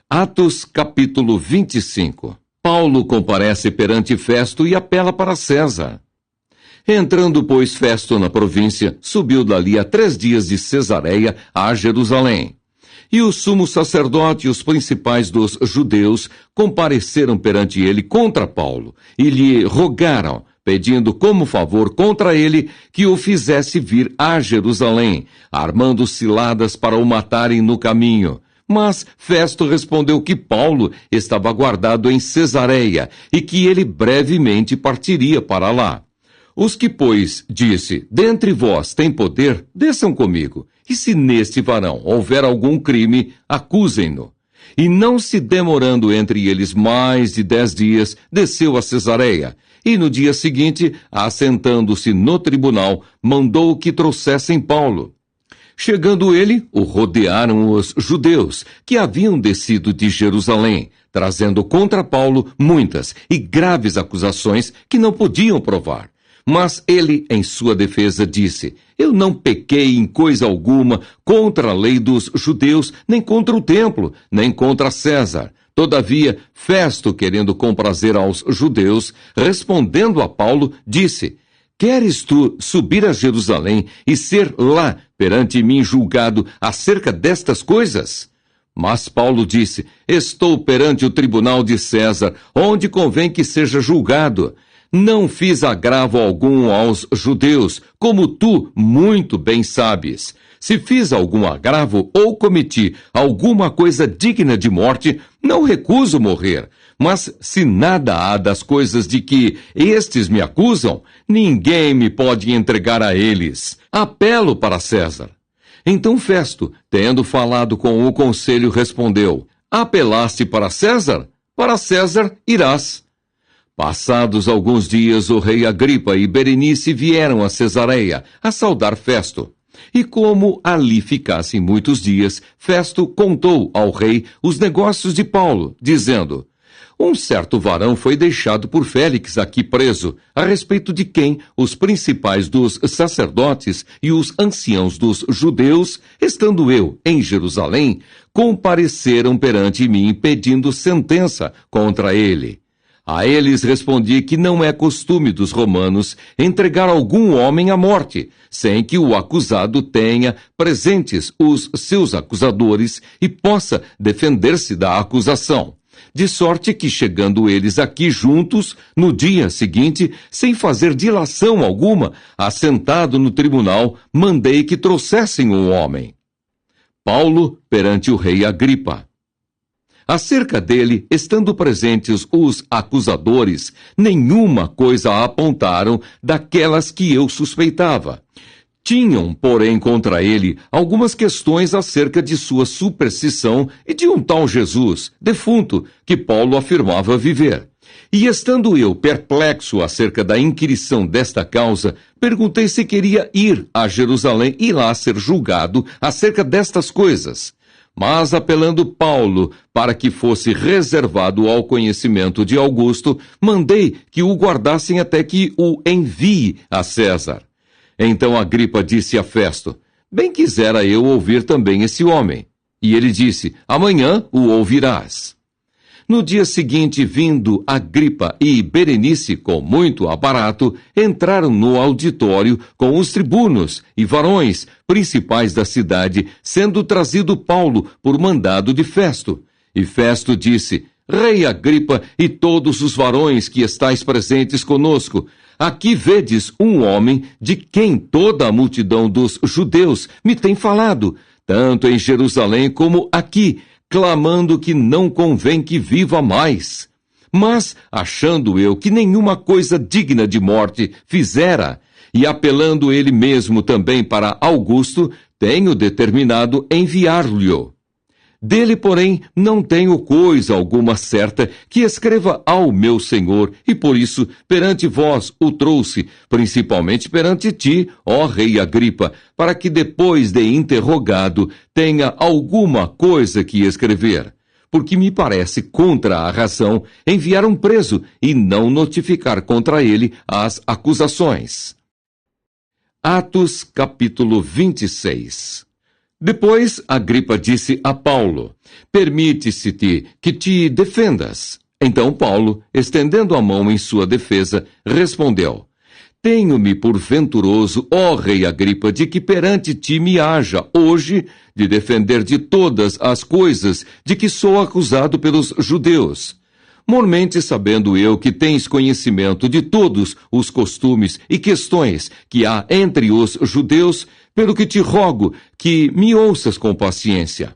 Atos capítulo 25. Paulo comparece perante Festo e apela para César. Entrando, pois, Festo na província, subiu dali a 3 dias de Cesareia a Jerusalém. E o sumo sacerdote e os principais dos judeus compareceram perante ele contra Paulo e lhe rogaram, pedindo como favor contra ele que o fizesse vir a Jerusalém, armando ciladas para o matarem no caminho. Mas Festo respondeu que Paulo estava guardado em Cesareia e que ele brevemente partiria para lá. Os que, pois, disse, dentre vós tem poder, desçam comigo, e se neste varão houver algum crime, acusem-no. E não se demorando entre eles mais de 10 dias, desceu a Cesareia, e no dia seguinte, assentando-se no tribunal, mandou que trouxessem Paulo. Chegando ele, o rodearam os judeus, que haviam descido de Jerusalém, trazendo contra Paulo muitas e graves acusações que não podiam provar. Mas ele, em sua defesa, disse, eu não pequei em coisa alguma contra a lei dos judeus, nem contra o templo, nem contra César. Todavia, Festo, querendo comprazer aos judeus, respondendo a Paulo, disse, queres tu subir a Jerusalém e ser lá perante mim julgado acerca destas coisas? Mas Paulo disse, estou perante o tribunal de César, onde convém que seja julgado. Não fiz agravo algum aos judeus, como tu muito bem sabes. Se fiz algum agravo ou cometi alguma coisa digna de morte, não recuso morrer. Mas se nada há das coisas de que estes me acusam, ninguém me pode entregar a eles. Apelo para César. Então Festo, tendo falado com o conselho, respondeu, apelaste para César? Para César irás. Passados alguns dias, o rei Agripa e Berenice vieram a Cesareia a saudar Festo. E como ali ficassem muitos dias, Festo contou ao rei os negócios de Paulo, dizendo, um certo varão foi deixado por Félix aqui preso, a respeito de quem os principais dos sacerdotes e os anciãos dos judeus, estando eu em Jerusalém, compareceram perante mim pedindo sentença contra ele. A eles respondi que não é costume dos romanos entregar algum homem à morte, sem que o acusado tenha presentes os seus acusadores e possa defender-se da acusação. De sorte que, chegando eles aqui juntos, no dia seguinte, sem fazer dilação alguma, assentado no tribunal, mandei que trouxessem o homem. Paulo perante o rei Agripa. Acerca dele, estando presentes os acusadores, nenhuma coisa apontaram daquelas que eu suspeitava. Tinham, porém, contra ele algumas questões acerca de sua superstição e de um tal Jesus, defunto, que Paulo afirmava viver. E estando eu perplexo acerca da inquirição desta causa, perguntei se queria ir a Jerusalém e lá ser julgado acerca destas coisas. Mas, apelando Paulo para que fosse reservado ao conhecimento de Augusto, mandei que o guardassem até que o envie a César. Então Agripa disse a Festo, bem quisera eu ouvir também esse homem. E ele disse, amanhã o ouvirás. No dia seguinte, vindo Agripa e Berenice com muito aparato, entraram no auditório com os tribunos e varões principais da cidade, sendo trazido Paulo por mandado de Festo. E Festo disse, Rei Agripa e todos os varões que estáis presentes conosco, aqui vedes um homem de quem toda a multidão dos judeus me tem falado, tanto em Jerusalém como aqui, clamando que não convém que viva mais. Mas, achando eu que nenhuma coisa digna de morte fizera, e apelando ele mesmo também para Augusto, tenho determinado enviar-lhe-o. Dele, porém, não tenho coisa alguma certa que escreva ao meu senhor, e por isso, perante vós o trouxe, principalmente perante ti, ó rei Agripa, para que depois de interrogado tenha alguma coisa que escrever. Porque me parece contra a razão enviar um preso e não notificar contra ele as acusações. Atos capítulo 26. Depois, Agripa disse a Paulo: permite-se-te que te defendas. Então Paulo, estendendo a mão em sua defesa, respondeu: tenho-me por venturoso, ó rei Agripa, de que perante ti me haja, hoje, de defender de todas as coisas de que sou acusado pelos judeus. Mormente sabendo eu que tens conhecimento de todos os costumes e questões que há entre os judeus, pelo que te rogo que me ouças com paciência.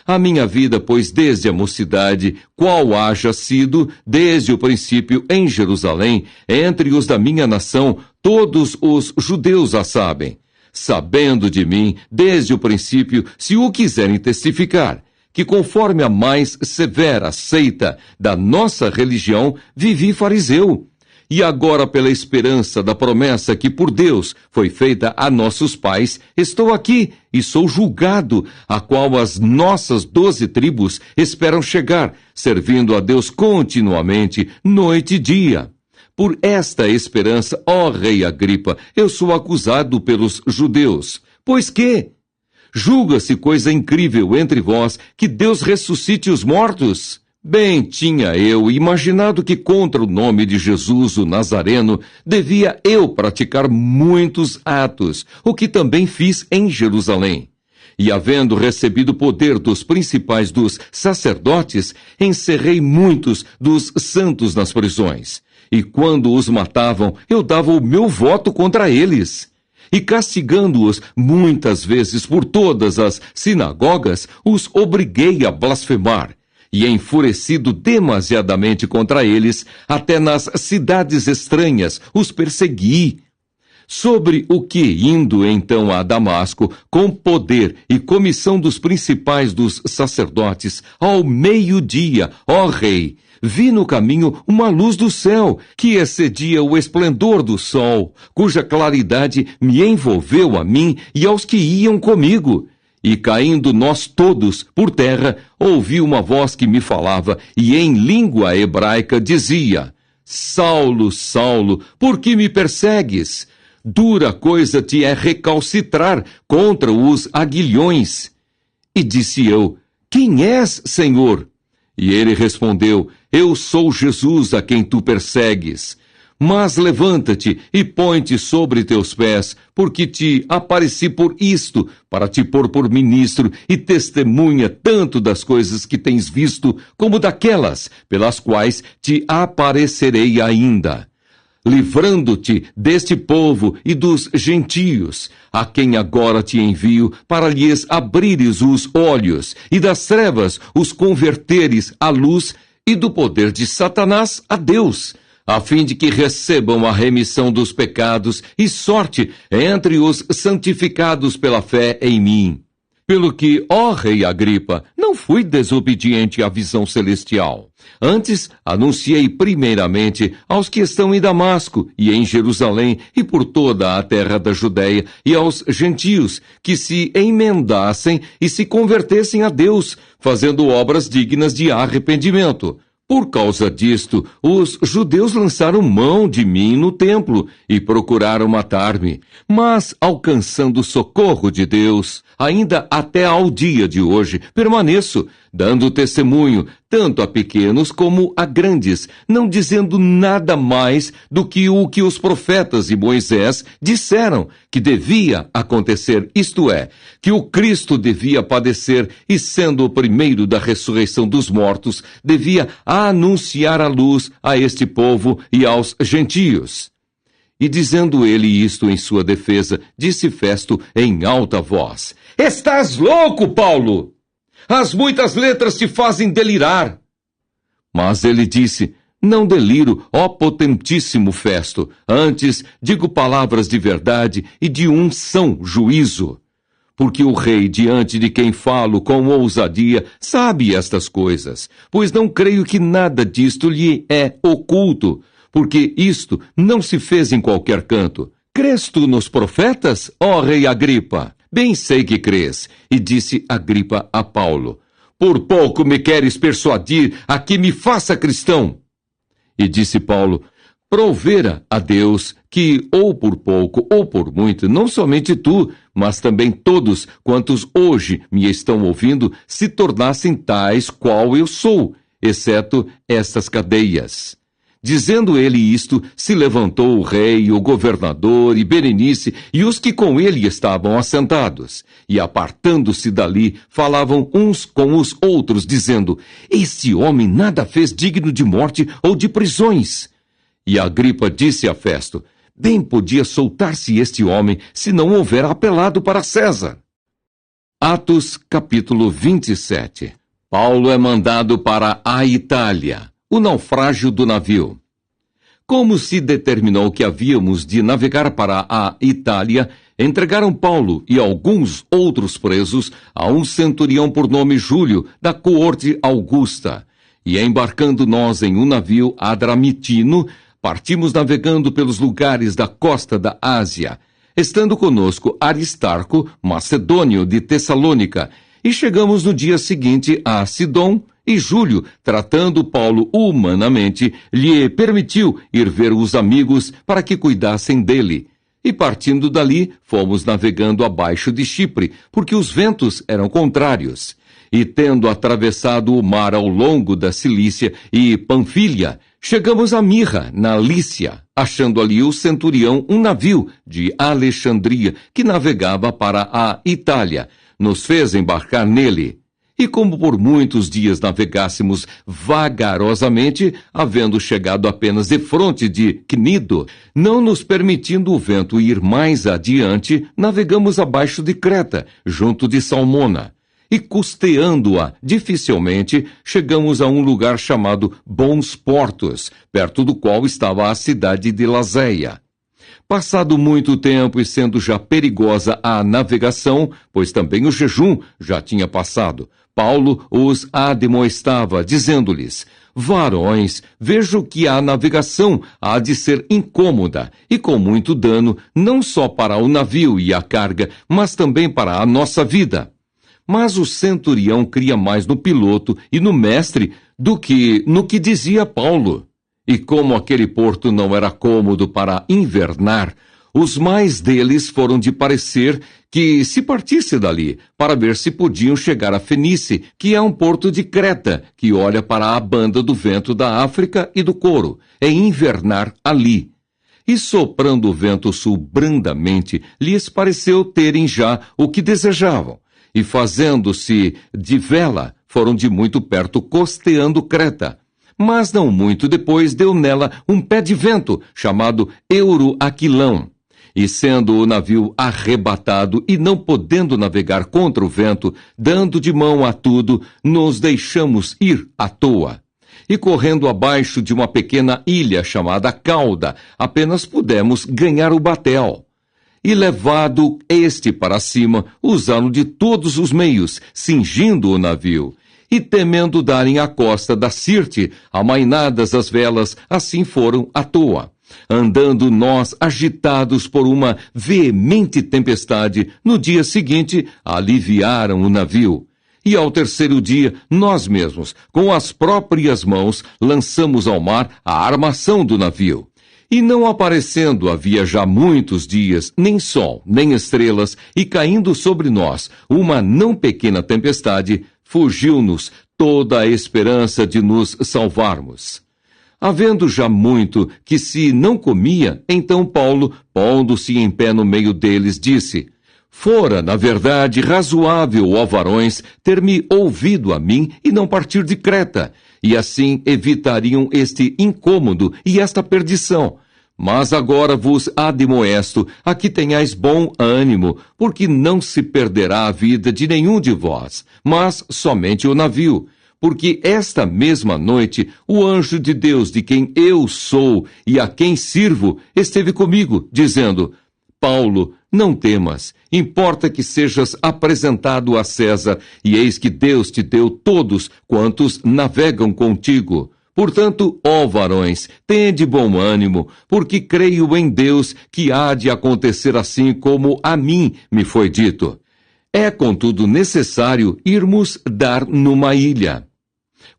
A minha vida, pois, desde a mocidade, qual haja sido, desde o princípio em Jerusalém, entre os da minha nação, todos os judeus a sabem, sabendo de mim, desde o princípio, se o quiserem testificar, que conforme a mais severa seita da nossa religião, vivi fariseu. E agora, pela esperança da promessa que por Deus foi feita a nossos pais, estou aqui e sou julgado, a qual as nossas 12 tribos esperam chegar, servindo a Deus continuamente, noite e dia. Por esta esperança, ó rei Agripa, eu sou acusado pelos judeus. Pois que? Julga-se coisa incrível entre vós que Deus ressuscite os mortos? Bem tinha eu imaginado que contra o nome de Jesus, o Nazareno, devia eu praticar muitos atos, o que também fiz em Jerusalém. E havendo recebido poder dos principais dos sacerdotes, encerrei muitos dos santos nas prisões. E quando os matavam, eu dava o meu voto contra eles. E castigando-os muitas vezes por todas as sinagogas, os obriguei a blasfemar. E enfurecido demasiadamente contra eles, até nas cidades estranhas os persegui. Sobre o que, indo então a Damasco, com poder e comissão dos principais dos sacerdotes, ao meio-dia, ó rei, vi no caminho uma luz do céu, que excedia o esplendor do sol, cuja claridade me envolveu a mim e aos que iam comigo. E caindo nós todos por terra, ouvi uma voz que me falava, e em língua hebraica dizia: Saulo, Saulo, por que me persegues? Dura coisa te é recalcitrar contra os aguilhões. E disse eu: quem és, Senhor? E ele respondeu: eu sou Jesus a quem tu persegues. Mas levanta-te e põe-te sobre teus pés, porque te apareci por isto, para te pôr por ministro e testemunha tanto das coisas que tens visto, como daquelas pelas quais te aparecerei ainda, livrando-te deste povo e dos gentios, a quem agora te envio, para lhes abrires os olhos, e das trevas os converteres à luz, e do poder de Satanás a Deus, a fim de que recebam a remissão dos pecados e sorte entre os santificados pela fé em mim. Pelo que, ó rei Agripa, não fui desobediente à visão celestial. Antes, anunciei primeiramente aos que estão em Damasco e em Jerusalém e por toda a terra da Judéia e aos gentios que se emendassem e se convertessem a Deus, fazendo obras dignas de arrependimento. Por causa disto, os judeus lançaram mão de mim no templo e procuraram matar-me. Mas, alcançando o socorro de Deus, ainda até ao dia de hoje, permaneço, dando testemunho, tanto a pequenos como a grandes, não dizendo nada mais do que o que os profetas e Moisés disseram que devia acontecer, isto é, que o Cristo devia padecer e, sendo o primeiro da ressurreição dos mortos, devia anunciar a luz a este povo e aos gentios. E dizendo ele isto em sua defesa, disse Festo em alta voz: Estás louco, Paulo! As muitas letras te fazem delirar. Mas ele disse: Não deliro, ó potentíssimo Festo, antes digo palavras de verdade e de um são juízo. Porque o rei, diante de quem falo com ousadia, sabe estas coisas, pois não creio que nada disto lhe é oculto, porque isto não se fez em qualquer canto. Crês tu nos profetas, ó rei Agripa? Bem sei que crês. E disse Agripa a Paulo: Por pouco me queres persuadir a que me faça cristão. E disse Paulo: provera a Deus que, ou por pouco ou por muito, não somente tu, mas também todos quantos hoje me estão ouvindo, se tornassem tais qual eu sou, exceto estas cadeias. Dizendo ele isto, se levantou o rei, o governador e Berenice e os que com ele estavam assentados. E apartando-se dali, falavam uns com os outros, dizendo: Este homem nada fez digno de morte ou de prisões. E Agripa disse a Festo: Bem podia soltar-se este homem, se não houver apelado para César. Atos, capítulo 27. Paulo é mandado para a Itália. O naufrágio do navio. Como se determinou que havíamos de navegar para a Itália, entregaram Paulo e alguns outros presos a um centurião por nome Júlio, da coorte Augusta. E embarcando nós em um navio adramitino, partimos navegando pelos lugares da costa da Ásia, estando conosco Aristarco, macedônio de Tessalônica, e chegamos no dia seguinte a Sidom, e Júlio, tratando Paulo humanamente, lhe permitiu ir ver os amigos para que cuidassem dele. E partindo dali, fomos navegando abaixo de Chipre, porque os ventos eram contrários. E tendo atravessado o mar ao longo da Cilícia e Panfilha, chegamos a Mirra, na Lícia, achando ali o centurião um navio de Alexandria, que navegava para a Itália. Nos fez embarcar nele. E como por muitos dias navegássemos vagarosamente, havendo chegado apenas defronte de Cnido, não nos permitindo o vento ir mais adiante, navegamos abaixo de Creta, junto de Salmona. E custeando-a dificilmente, chegamos a um lugar chamado Bons Portos, perto do qual estava a cidade de Lazéia. Passado muito tempo e sendo já perigosa a navegação, pois também o jejum já tinha passado, Paulo os admoestava, dizendo-lhes: Varões, vejo que a navegação há de ser incômoda e com muito dano, não só para o navio e a carga, mas também para a nossa vida. Mas o centurião cria mais no piloto e no mestre do que no que dizia Paulo. E como aquele porto não era cômodo para invernar, os mais deles foram de parecer que se partisse dali, para ver se podiam chegar a Fenice, que é um porto de Creta, que olha para a banda do vento da África e do Coro, e invernar ali. E soprando o vento sul brandamente, lhes pareceu terem já o que desejavam, e fazendo-se de vela, foram de muito perto costeando Creta. Mas não muito depois deu nela um pé de vento, chamado Euroaquilão. E sendo o navio arrebatado e não podendo navegar contra o vento, dando de mão a tudo, nos deixamos ir à toa. E correndo abaixo de uma pequena ilha chamada Cauda, apenas pudemos ganhar o batel. E levado este para cima, usaram de todos os meios, cingindo o navio. E temendo darem à costa da Sirte, amainadas as velas, assim foram à toa. Andando nós agitados por uma veemente tempestade, no dia seguinte aliviaram o navio. E ao terceiro dia, nós mesmos, com as próprias mãos, lançamos ao mar a armação do navio. E não aparecendo havia já muitos dias, nem sol, nem estrelas, e caindo sobre nós uma não pequena tempestade, fugiu-nos toda a esperança de nos salvarmos. Havendo já muito que se não comia, então Paulo, pondo-se em pé no meio deles, disse: Fora, na verdade, razoável, ó varões, ter-me ouvido a mim e não partir de Creta, e assim evitariam este incômodo e esta perdição. Mas agora vos admoesto a que tenhais bom ânimo, porque não se perderá a vida de nenhum de vós, mas somente o navio. Porque esta mesma noite o anjo de Deus, de quem eu sou e a quem sirvo, esteve comigo, dizendo: Paulo, não temas, importa que sejas apresentado a César, e eis que Deus te deu todos quantos navegam contigo. Portanto, ó varões, tende bom ânimo, porque creio em Deus que há de acontecer assim como a mim me foi dito. É, contudo, necessário irmos dar numa ilha.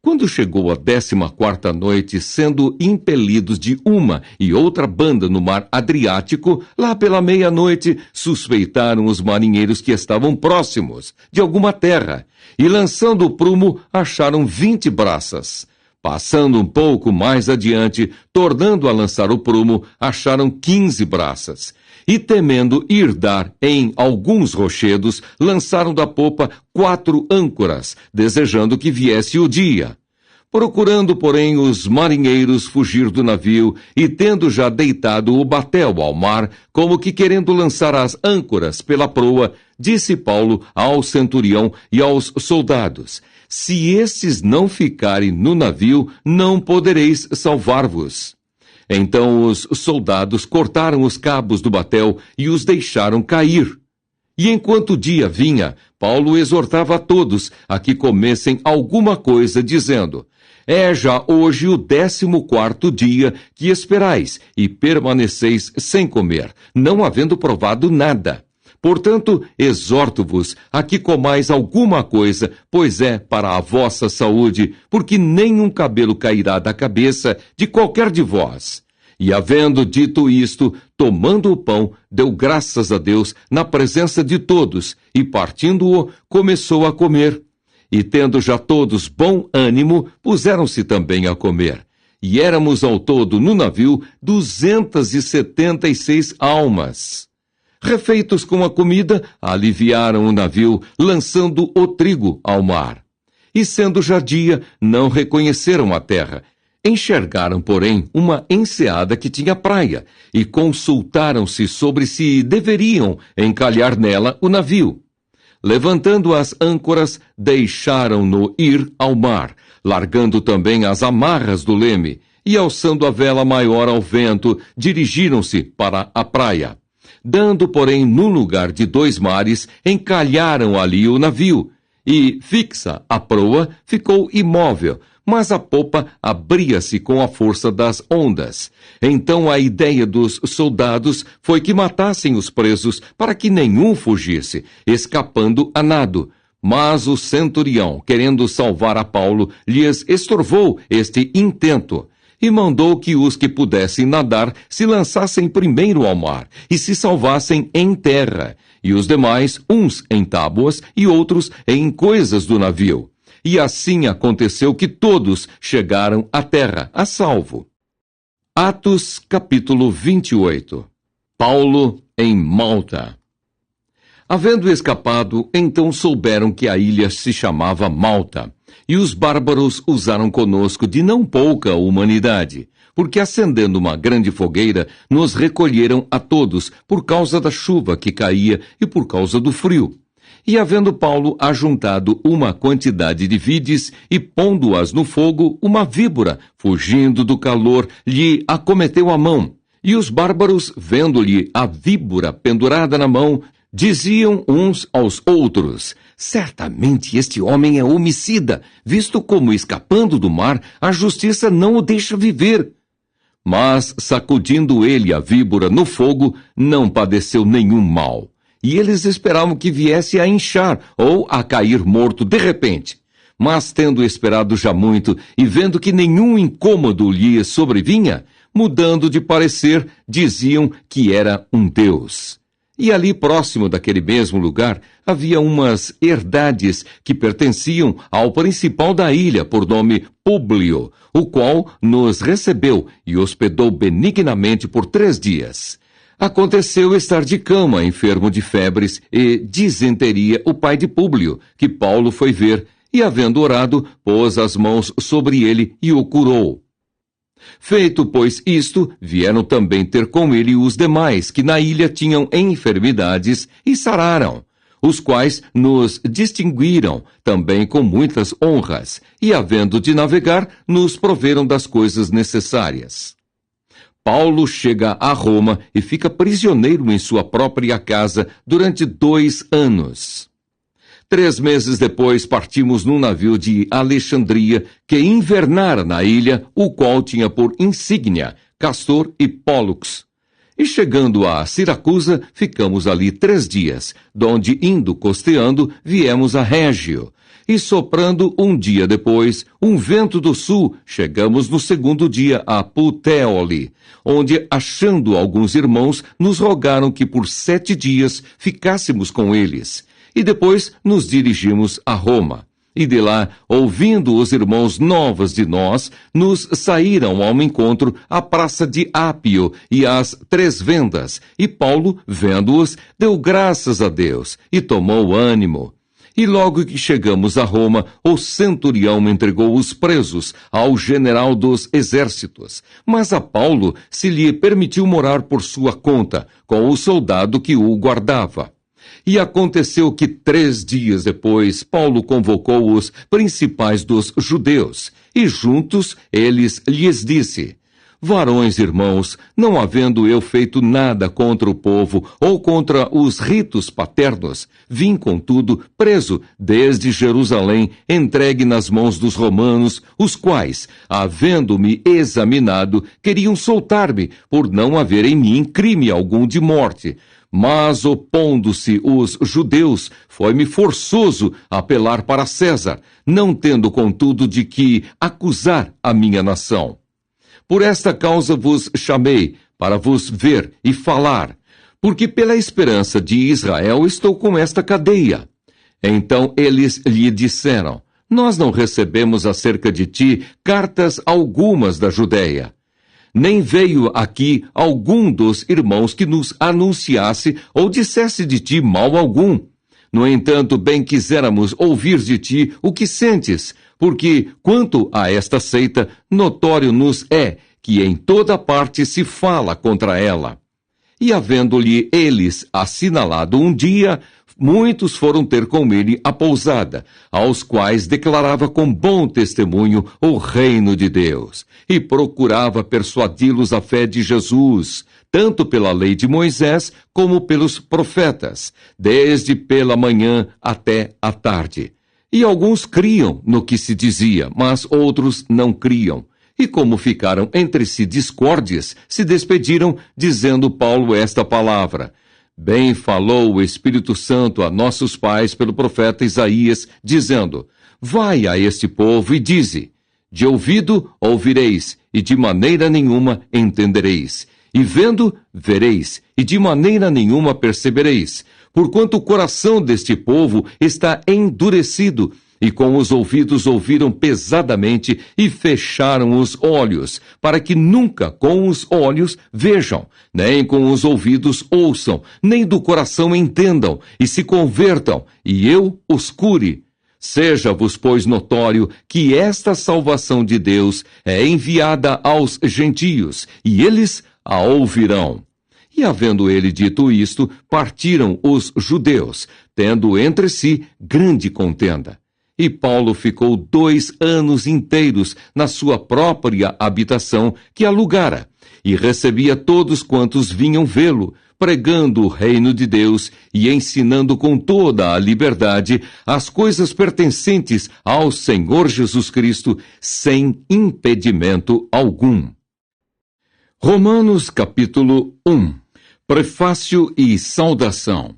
Quando chegou a 14ª noite, sendo impelidos de uma e outra banda no mar Adriático, lá pela meia-noite, suspeitaram os marinheiros que estavam próximos de alguma terra, e lançando o prumo, acharam 20 braças. Passando um pouco mais adiante, tornando a lançar o prumo, acharam 15 braças. E temendo ir dar em alguns rochedos, lançaram da popa 4 âncoras, desejando que viesse o dia. Procurando, porém, os marinheiros fugir do navio, e tendo já deitado o batel ao mar, como que querendo lançar as âncoras pela proa, disse Paulo ao centurião e aos soldados: se estes não ficarem no navio, não podereis salvar-vos. Então os soldados cortaram os cabos do batel e os deixaram cair. E enquanto o dia vinha, Paulo exortava a todos a que comessem alguma coisa, dizendo: é já hoje o 14º dia que esperais, e permaneceis sem comer, não havendo provado nada. Portanto, exorto-vos a que comais alguma coisa, pois é para a vossa saúde, porque nenhum cabelo cairá da cabeça de qualquer de vós. E havendo dito isto, tomando o pão, deu graças a Deus na presença de todos, e partindo-o, começou a comer. E tendo já todos bom ânimo, puseram-se também a comer. E éramos ao todo no navio 276 almas. Refeitos com a comida, aliviaram o navio, lançando o trigo ao mar. E sendo já dia, não reconheceram a terra. Enxergaram, porém, uma enseada que tinha praia, e consultaram-se sobre se deveriam encalhar nela o navio. Levantando as âncoras, deixaram-no ir ao mar, largando também as amarras do leme, e alçando a vela maior ao vento, dirigiram-se para a praia. Dando, porém, no lugar de 2 mares, encalharam ali o navio, e, fixa a proa, ficou imóvel, mas a popa abria-se com a força das ondas. Então a ideia dos soldados foi que matassem os presos, para que nenhum fugisse, escapando a nado. Mas o centurião, querendo salvar a Paulo, lhes estorvou este intento, e mandou que os que pudessem nadar se lançassem primeiro ao mar, e se salvassem em terra, e os demais, uns em tábuas e outros em coisas do navio. E assim aconteceu que todos chegaram à terra, a salvo. Atos, capítulo 28. Paulo em Malta. Havendo escapado, então souberam que a ilha se chamava Malta, e os bárbaros usaram conosco de não pouca humanidade, porque acendendo uma grande fogueira, nos recolheram a todos, por causa da chuva que caía e por causa do frio. E havendo Paulo ajuntado uma quantidade de vides e pondo-as no fogo, uma víbora, fugindo do calor, lhe acometeu a mão. E os bárbaros, vendo-lhe a víbora pendurada na mão, diziam uns aos outros: certamente este homem é homicida, visto como, escapando do mar, a justiça não o deixa viver. Mas, sacudindo ele a víbora no fogo, não padeceu nenhum mal. E eles esperavam que viesse a inchar ou a cair morto de repente. Mas, tendo esperado já muito e vendo que nenhum incômodo lhe sobrevinha, mudando de parecer, diziam que era um deus. E ali próximo daquele mesmo lugar havia umas herdades que pertenciam ao principal da ilha, por nome Públio, o qual nos recebeu e hospedou benignamente por 3 dias. Aconteceu estar de cama, enfermo de febres e disenteria, o pai de Públio, que Paulo foi ver, e havendo orado, pôs as mãos sobre ele e o curou. Feito, pois, isto, vieram também ter com ele os demais, que na ilha tinham enfermidades, e sararam, os quais nos distinguiram também com muitas honras, e havendo de navegar, nos proveram das coisas necessárias. Paulo chega a Roma e fica prisioneiro em sua própria casa durante 2 anos. 3 meses depois partimos num navio de Alexandria que invernara na ilha, o qual tinha por insígnia Castor e Pólux. E chegando a Siracusa, ficamos ali 3 dias, donde, indo costeando, viemos a Régio. e soprando um dia depois, um vento do sul, chegamos no segundo dia a Puteoli, onde, achando alguns irmãos, nos rogaram que por 7 dias ficássemos com eles. E depois nos dirigimos a Roma. E de lá, ouvindo os irmãos novas de nós, nos saíram ao encontro à praça de Ápio e às 3 vendas. E Paulo, vendo-os, deu graças a Deus e tomou ânimo. E logo que chegamos a Roma, o centurião entregou os presos ao general dos exércitos. Mas a Paulo se lhe permitiu morar por sua conta, com o soldado que o guardava. E aconteceu que 3 dias depois, Paulo convocou os principais dos judeus, e juntos eles lhes disse: Varões irmãos, não havendo eu feito nada contra o povo ou contra os ritos paternos, vim, contudo, preso desde Jerusalém, entregue nas mãos dos romanos, os quais, havendo-me examinado, queriam soltar-me, por não haver em mim crime algum de morte. Mas, opondo-se os judeus, foi-me forçoso apelar para César, não tendo, contudo, de que acusar a minha nação. Por esta causa vos chamei, para vos ver e falar, porque pela esperança de Israel estou com esta cadeia. Então eles lhe disseram: Nós não recebemos acerca de ti cartas algumas da Judéia. Nem veio aqui algum dos irmãos que nos anunciasse ou dissesse de ti mal algum. No entanto, bem quiséramos ouvir de ti o que sentes, porque, quanto a esta seita, notório nos é que em toda parte se fala contra ela. E havendo-lhe eles assinalado um dia, muitos foram ter com ele a pousada, aos quais declarava com bom testemunho o reino de Deus, e procurava persuadi-los à fé de Jesus, tanto pela lei de Moisés como pelos profetas, desde pela manhã até a tarde. E alguns criam no que se dizia, mas outros não criam. E como ficaram entre si discórdias, se despediram, dizendo Paulo esta palavra: Bem falou o Espírito Santo a nossos pais pelo profeta Isaías, dizendo: Vai a este povo e dize: De ouvido ouvireis, e de maneira nenhuma entendereis. E vendo, vereis, e de maneira nenhuma percebereis. Porquanto o coração deste povo está endurecido, e com os ouvidos ouviram pesadamente e fecharam os olhos, para que nunca com os olhos vejam, nem com os ouvidos ouçam, nem do coração entendam, e se convertam, e eu os cure. Seja-vos, pois, notório que esta salvação de Deus é enviada aos gentios, e eles a ouvirão. E havendo ele dito isto, partiram os judeus, tendo entre si grande contenda. E Paulo ficou 2 anos inteiros na sua própria habitação que alugara, e recebia todos quantos vinham vê-lo, pregando o reino de Deus e ensinando com toda a liberdade as coisas pertencentes ao Senhor Jesus Cristo, sem impedimento algum. Romanos capítulo 1. Prefácio e saudação.